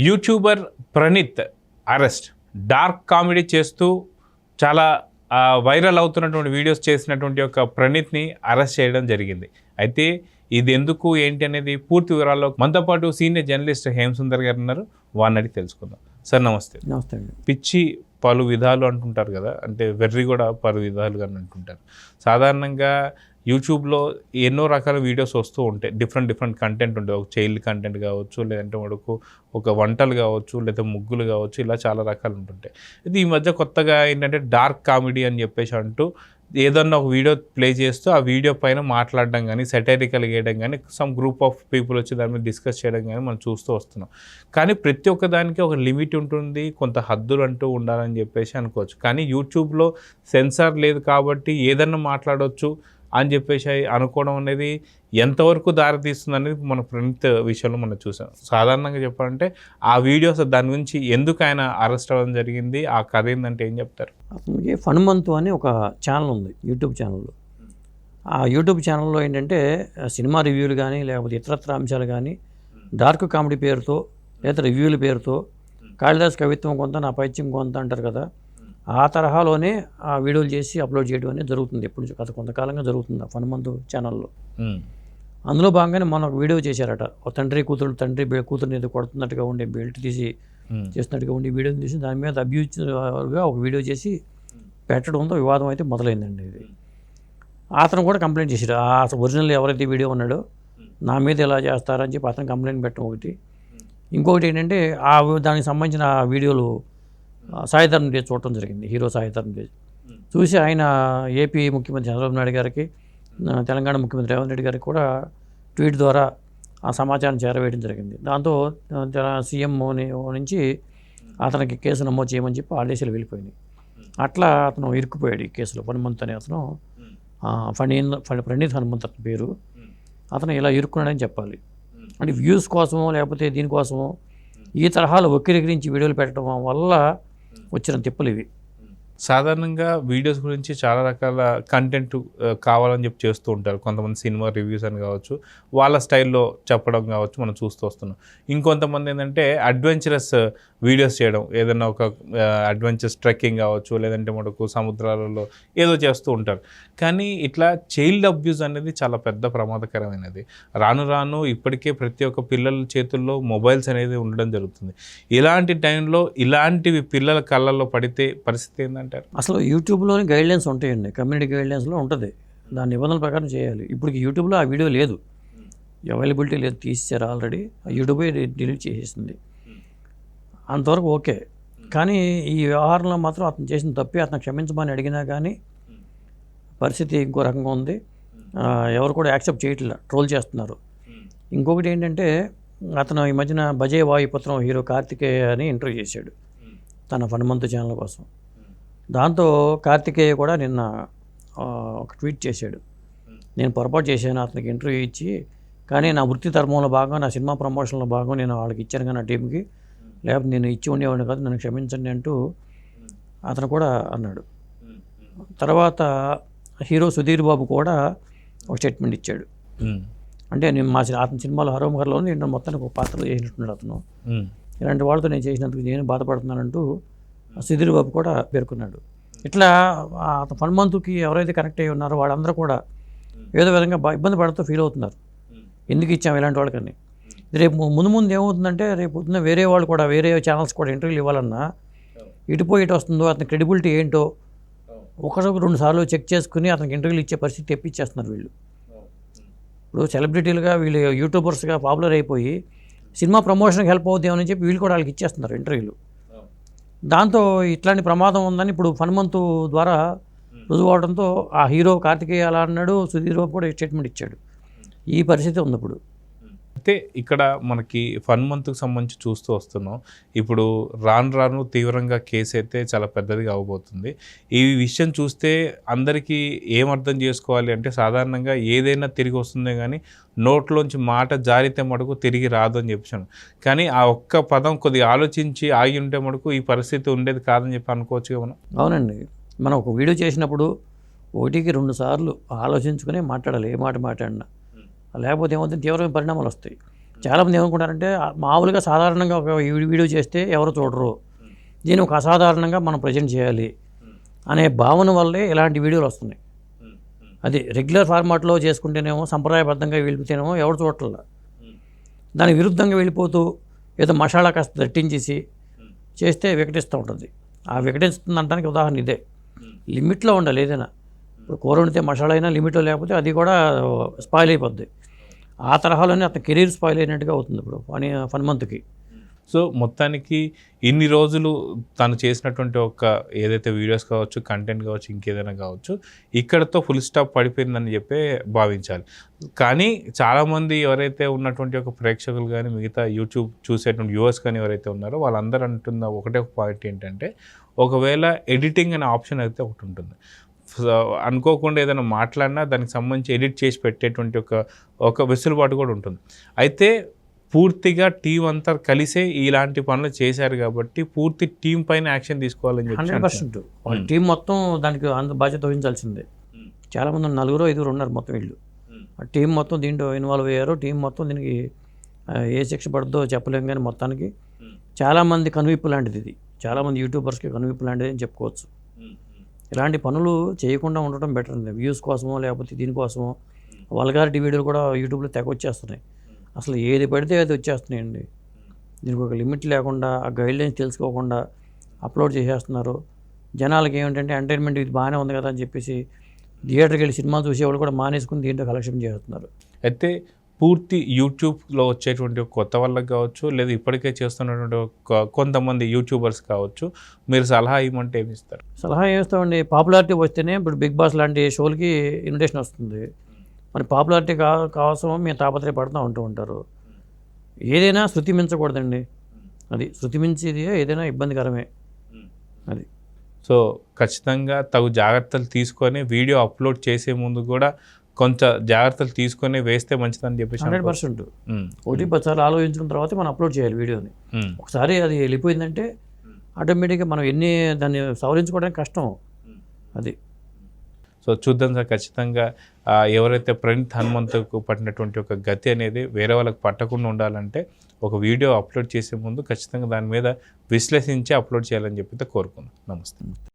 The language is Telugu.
YouTuber Praneeth arrest. Dark comedy చేస్తూ చాలా వైరల్ అవుతున్నటువంటి వీడియోస్ చేసినటువంటి ఒక ప్రణీత్ని అరెస్ట్ చేయడం జరిగింది. అయితే ఇది ఎందుకు ఏంటి అనేది పూర్తి వివరాల్లో మనతో పాటు సీనియర్ జర్నలిస్ట్ హేమసుందర్ గారు ఉన్నారు. వారిని అడిగి తెలుసుకుందాం. సార్ నమస్తే. నమస్తే అండి. పిచ్చి పలు విధాలు అంటుంటారు కదా, అంటే వెర్రి కూడా పలు విధాలుగా అంటుంటారు. సాధారణంగా యూట్యూబ్లో ఎన్నో రకాల వీడియోస్ వస్తూ ఉంటాయి. డిఫరెంట్ కంటెంట్ ఉంటుంది. ఒక చైల్డ్ కంటెంట్ కావచ్చు, లేదంటే మనకు ఒక వంటలు కావచ్చు, లేదా ముగ్గులు కావచ్చు, ఇలా చాలా రకాలు ఉంటుంటాయి. ఇది ఈ మధ్య కొత్తగా ఏంటంటే డార్క్ కామెడీ అని చెప్పేసి అంటూ ఏదన్నా ఒక వీడియో ప్లే చేస్తూ ఆ వీడియో పైన మాట్లాడడం కానీ, సెటైరికల్ వేయడం కానీ, సమ్ గ్రూప్ ఆఫ్ పీపుల్ వచ్చి దాని మీద డిస్కస్ చేయడం కానీ మనం చూస్తూ వస్తున్నాం. కానీ ప్రతి ఒక్క దానికి ఒక లిమిట్ ఉంటుంది, కొంత హద్దులు అంటూ ఉండాలని చెప్పేసి అనుకోవచ్చు. కానీ యూట్యూబ్లో సెన్సార్ లేదు కాబట్టి ఏదన్నా మాట్లాడవచ్చు అని చెప్పేసి అనుకోవడం అనేది ఎంతవరకు దారితీస్తుంది అనేది మన ప్రణీత్ విషయంలో మనం చూసాం. సాధారణంగా చెప్పాలంటే ఆ వీడియోస్ దాని గురించి ఎందుకు ఆయన అరెస్ట్ అవ్వడం జరిగింది, ఆ కథ ఏంటంటే ఏం చెప్తారు? అతనికి ఫన్మంతు అని ఒక ఛానల్ ఉంది యూట్యూబ్ ఛానల్లో. ఆ యూట్యూబ్ ఛానల్లో ఏంటంటే సినిమా రివ్యూలు కానీ, లేకపోతే ఇతరత్ర అంశాలు కానీ, డార్క్ కామెడీ పేరుతో లేదా రివ్యూల పేరుతో, కాళిదాస్ కవిత్వం కొంత నా పైత్యం కొంత అంటారు కదా, ఆ తరహాలోనే ఆ వీడియోలు చేసి అప్లోడ్ చేయడం అనేది జరుగుతుంది. ఎప్పుడు నుంచి గత కొంతకాలంగా జరుగుతుంది ఆ ఫన్మంతు ఛానల్లో. అందులో భాగంగానే మనం ఒక వీడియో చేశారట. ఒక తండ్రి కూతురుని ఏదో కొడుతున్నట్టుగా ఉండే బెల్ట్ తీసి చేస్తున్నట్టుగా ఉండే వీడియోని తీసి దాని మీద అబ్యూజ్గా ఒక వీడియో చేసి పెట్టడంతో వివాదం అయితే మొదలైందండి. ఇది అతను కూడా కంప్లైంట్ చేశాడు. అసలు ఒరిజినల్ ఎవరైతే వీడియో ఉన్నాడో నా మీద ఎలా చేస్తారని చెప్పి అతను కంప్లైంట్ పెట్టడం ఒకటి. ఇంకొకటి ఏంటంటే దానికి సంబంధించిన వీడియోలు సాయి ధరమ్ తేజ్ చూడటం జరిగింది. హీరో సాయి ధరమ్ తేజ్ చూసి ఆయన ఏపీ ముఖ్యమంత్రి చంద్రబాబు నాయుడు గారికి, తెలంగాణ ముఖ్యమంత్రి రేవంత్ రెడ్డి గారికి కూడా ట్వీట్ ద్వారా ఆ సమాచారం చేరవేయడం జరిగింది. దాంతో సీఎం నుంచి అతనికి కేసు నమోదు చేయమని చెప్పి ఆదేశాలు వెళ్ళిపోయినాయి. అట్లా అతను ఇరుక్కుపోయాడు ఈ కేసులో. హనుమంత్ అనే అతను, ప్రణీత్ హనుమంత్ అతని పేరు. అతను ఇలా ఇరుక్కున్నాడని చెప్పాలి. అంటే వ్యూస్ కోసమో లేకపోతే దీనికోసమో ఈ తరహాలో వక్రీకరించి వీడియోలు పెట్టడం వల్ల వచ్చిన తిప్పలు ఇవి. సాధారణంగా వీడియోస్ గురించి చాలా రకాల కంటెంట్ కావాలని చెప్పి చేస్తూ ఉంటారు. కొంతమంది సినిమా రివ్యూస్ అని కావచ్చు, వాళ్ళ స్టైల్లో చెప్పడం కావచ్చు, మనం చూస్తూ వస్తున్నాం. ఇంకొంతమంది ఏంటంటే అడ్వెంచరస్ వీడియోస్ చేయడం, ఏదైనా ఒక అడ్వెంచర్స్ ట్రెక్కింగ్ కావచ్చు, లేదంటే మనకు సముద్రాలలో ఏదో చేస్తూ ఉంటారు. కానీ ఇట్లా చైల్డ్ అబ్యూస్ అనేది చాలా పెద్ద ప్రమాదకరమైనది. రాను రాను ఇప్పటికే ప్రతి ఒక్క పిల్లల చేతుల్లో మొబైల్స్ అనేది ఉండడం జరుగుతుంది. ఇలాంటి టైంలో ఇలాంటివి పిల్లల కళ్ళల్లో పడితే పరిస్థితి ఏంటంటే, అసలు యూట్యూబ్లోని గైడ్లైన్స్ ఉంటాయండి. కమ్యూనిటీ గైడ్లైన్స్లో ఉంటుంది, దాని నిబంధనల ప్రకారం చేయాలి. ఇప్పుడు యూట్యూబ్లో ఆ వీడియో లేదు, అవైలబిలిటీ లేదు, తీసేశారు ఆల్రెడీ. యూట్యూబే డిలీట్ చేసేసింది. అంతవరకు ఓకే. కానీ ఈ వ్యవహారంలో మాత్రం అతను చేసిన తప్పే. అతను క్షమించమని అడిగినా కానీ పరిస్థితి ఇంకో రకంగా ఉంది. ఎవరు కూడా యాక్సెప్ట్ చేయట్లేదు, ట్రోల్ చేస్తున్నారు. ఇంకొకటి ఏంటంటే అతను ఈ మధ్యన బజే వాయుపుత్రం హీరో కార్తికేయ అని ఇంటర్వ్యూ చేశాడు తన హనుమంతు ఛానల్ కోసం. దాంతో కార్తికేయ కూడా నిన్న ఒక ట్వీట్ చేశాడు, నేను పొరపాటు చేశాను అతనికి ఇంటర్వ్యూ ఇచ్చి, కానీ నా వృత్తి ధర్మంలో భాగంగా, నా సినిమా ప్రమోషన్లో భాగంగా నేను వాళ్ళకి ఇచ్చాను కానీ నా టీంకి, లేకపోతే నేను ఇచ్చి ఉండేవాడిని కాదు, నన్ను క్షమించండి అంటూ అతను కూడా అన్నాడు. తర్వాత హీరో సుధీర్ బాబు కూడా ఒక స్టేట్మెంట్ ఇచ్చాడు. అంటే నేను అతని సినిమాలో హరోమహర్లో నేను మొత్తానికి ఒక పాత్ర చేసినట్టున్నాడు అతను. ఇలాంటి వాళ్ళతో నేను చేసినందుకు నేను బాధపడుతున్నానంటూ సుధీర్ బాబు కూడా పేర్కొన్నాడు. ఇట్లా అతను హనుమంతుకి ఎవరైతే కనెక్ట్ అయ్యి ఉన్నారో వాళ్ళందరూ కూడా ఏదో విధంగా ఇబ్బంది పడుతూ ఫీల్ అవుతున్నారు, ఎందుకు ఇచ్చాము ఇలాంటి వాళ్ళకని. రేపు ముందు ఏమవుతుందంటే, రేపు పొద్దున్న వేరే వాళ్ళు కూడా, వేరే ఛానల్స్ కూడా ఇంటర్వ్యూలు ఇవ్వాలన్నా ఇటుపోయి ఇటు వస్తుందో, అతని క్రెడిబిలిటీ ఏంటో ఒకసారి 2 సార్లు చెక్ చేసుకుని అతనికి ఇంటర్వ్యూలు ఇచ్చే పరిస్థితి తెప్పించేస్తున్నారు వీళ్ళు. ఇప్పుడు సెలబ్రిటీలుగా వీళ్ళు యూట్యూబర్స్గా పాపులర్ అయిపోయి సినిమా ప్రమోషన్కి హెల్ప్ అవుతామని చెప్పి వీళ్ళు కూడా వాళ్ళకి ఇచ్చేస్తున్నారు ఇంటర్వ్యూలు. దాంతో ఇట్లాంటి ప్రమాదం ఉందని ఇప్పుడు హనుమంతు ద్వారా రుజువు అవడంతో ఆ హీరో కార్తికేయ అలా అన్నాడు, సుధీర్ బాబు కూడా స్టేట్మెంట్ ఇచ్చాడు. ఈ పరిస్థితి ఉంది ఇప్పుడు. అయితే ఇక్కడ మనకి హనుమంతుకు సంబంధించి చూస్తూ వస్తున్నాం. ఇప్పుడు రాను తీవ్రంగా కేసు అయితే చాలా పెద్దదిగా అవబోతుంది. ఈ విషయం చూస్తే అందరికీ ఏమర్థం చేసుకోవాలి అంటే, సాధారణంగా ఏదైనా తిరిగి వస్తుందే కానీ నోట్లోంచి మాట జారితే మటుకు తిరిగి రాదు అని చెప్పాను. కానీ ఆ ఒక్క పదం కొద్దిగా ఆలోచించి ఆగి ఉంటే మటుకు ఈ పరిస్థితి ఉండేది కాదని చెప్పి అనుకోవచ్చుగా మనం. అవునండి, మనం ఒక వీడియో చేసినప్పుడు 1-2 సార్లు ఆలోచించుకునే మాట్లాడాలి, ఏ మాట మాట్లాడినా. లేకపోతే ఏమవుతుంది, తీవ్రమైన పరిణామాలు వస్తాయి. చాలామంది ఏమనుకుంటారంటే మామూలుగా సాధారణంగా ఒక వీడియో చేస్తే ఎవరు చూడరు, దీన్ని ఒక అసాధారణంగా మనం ప్రజెంట్ చేయాలి అనే భావన వల్లే ఇలాంటి వీడియోలు వస్తున్నాయి. అది రెగ్యులర్ ఫార్మాట్లో చేసుకుంటేనేమో సంప్రదాయబద్ధంగా వెళ్ళిపోతేనేమో ఎవరు చూడట్లా, దానికి విరుద్ధంగా వెళ్ళిపోతూ ఏదో మసాలా కాస్త దట్టించేసి చేస్తే వికటిస్తూ ఉంటుంది. ఆ వికటిస్తుంది అనడానికి ఉదాహరణ ఇదే. లిమిట్లో ఉండాలి ఏదైనా. ఇప్పుడు కూర వండితే మసాలా అయినా లిమిట్లో లేకపోతే అది కూడా స్పాయిల్ అయిపోద్ది. ఆ తరహాలోనే అతని కెరీర్ స్పాయిల్ అయినట్టుగా అవుతుంది ఇప్పుడు ఫన్ మంత్కి. సో మొత్తానికి ఇన్ని రోజులు తను చేసినటువంటి ఒక ఏదైతే వీడియోస్ కావచ్చు, కంటెంట్ కావచ్చు, ఇంకేదైనా కావచ్చు, ఇక్కడతో ఫుల్ స్టాప్ పడిపోయిందని చెప్పి భావించాలి. కానీ చాలామంది ఎవరైతే ఉన్నటువంటి ఒక ప్రేక్షకులు కానీ మిగతా యూట్యూబ్ చూసేటువంటి వ్యూవర్స్ కానీ ఎవరైతే ఉన్నారో వాళ్ళందరూ అంటున్న ఒకటే పాయింట్ ఏంటంటే, ఒకవేళ ఎడిటింగ్ అనే ఆప్షన్ అయితే ఒకటి ఉంటుంది. అనుకోకుండా ఏదైనా మాట్లాడినా దానికి సంబంధించి ఎడిట్ చేసి పెట్టేటువంటి ఒక వెసులుబాటు కూడా ఉంటుంది. అయితే పూర్తిగా టీం అంతా కలిసే ఇలాంటి పనులు చేశారు కాబట్టి పూర్తి టీం పైన యాక్షన్ తీసుకోవాలని చెప్పి 100% వాళ్ళ టీం మొత్తం దానికి బాధ్యత వహించాల్సిందే. చాలామంది 4-5 ఉన్నారు మొత్తం వీళ్ళు. ఆ టీం మొత్తం దీంట్లో ఇన్వాల్వ్ అయ్యారు. టీం మొత్తం దీనికి ఏ శిక్ష పడుతుందో చెప్పలేం, కానీ మొత్తానికి చాలామంది కనువిప్పు లాంటిది ఇది. చాలామంది యూట్యూబర్స్కి కనువిప్పు లాంటిది అని చెప్పుకోవచ్చు. ఇలాంటి పనులు చేయకుండా ఉండటం బెటర్ అండి. వ్యూస్ కోసమో లేకపోతే దీనికోసమో వల్గారిటీ వీడియోలు కూడా యూట్యూబ్లో తెగ వచ్చేస్తున్నాయి. అసలు ఏది పడితే అది వచ్చేస్తున్నాయండి. దీనికి ఒక లిమిట్ లేకుండా, ఆ గైడ్లైన్స్ తెలుసుకోకుండా అప్లోడ్ చేసేస్తున్నారు. జనాలకి ఏమిటంటే ఎంటర్టైన్మెంట్ ఇది బాగానే ఉంది కదా అని చెప్పేసి థియేటర్కి వెళ్ళి సినిమాలు చూసేవాళ్ళు కూడా మానేసుకుని దీంట్లో కలెక్షన్ చేస్తున్నారు. అయితే పూర్తి యూట్యూబ్లో వచ్చేటువంటి కొత్త వాళ్ళకి కావచ్చు, లేదా ఇప్పటికే చేస్తున్నటువంటి కొంతమంది యూట్యూబర్స్ కావచ్చు, మీరు సలహా ఇవ్వమంటే ఏమి ఇస్తారు? సలహా ఏమిస్తామండి, పాపులారిటీ వస్తేనే ఇప్పుడు బిగ్ బాస్ లాంటి షోలకి ఇన్విటేషన్ వస్తుంది. మరి పాపులారిటీ కోసం మేము తాపత్రయపడుతూ ఉంటూ ఉంటారు. ఏదైనా శృతి మించకూడదండి. అది శృతి మించేది ఏదైనా ఇబ్బందికరమే. అది సో ఖచ్చితంగా తగు జాగ్రత్తలు తీసుకొని వీడియో అప్లోడ్ చేసే ముందు కూడా కొంత జాగ్రత్తలు తీసుకొని వేస్తే మంచిదని చెప్పేసి 100% 1-10 సార్లు ఆలోచించుకున్న తర్వాత మనం అప్లోడ్ చేయాలి వీడియోని. ఒకసారి అది వెళ్ళిపోయిందంటే ఆటోమేటిక్గా మనం దాన్ని సవరించుకోవడానికి కష్టం. అది సో చూద్దాం సార్, ఖచ్చితంగా ఎవరైతే ప్రణీత్ హనుమంతుకు పట్టినటువంటి ఒక గతి అనేది వేరే వాళ్ళకి పట్టకుండా ఉండాలంటే ఒక వీడియో అప్లోడ్ చేసే ముందు ఖచ్చితంగా దాని మీద విశ్లేషించి అప్లోడ్ చేయాలని చెప్పి కోరుకున్నాను. నమస్తే.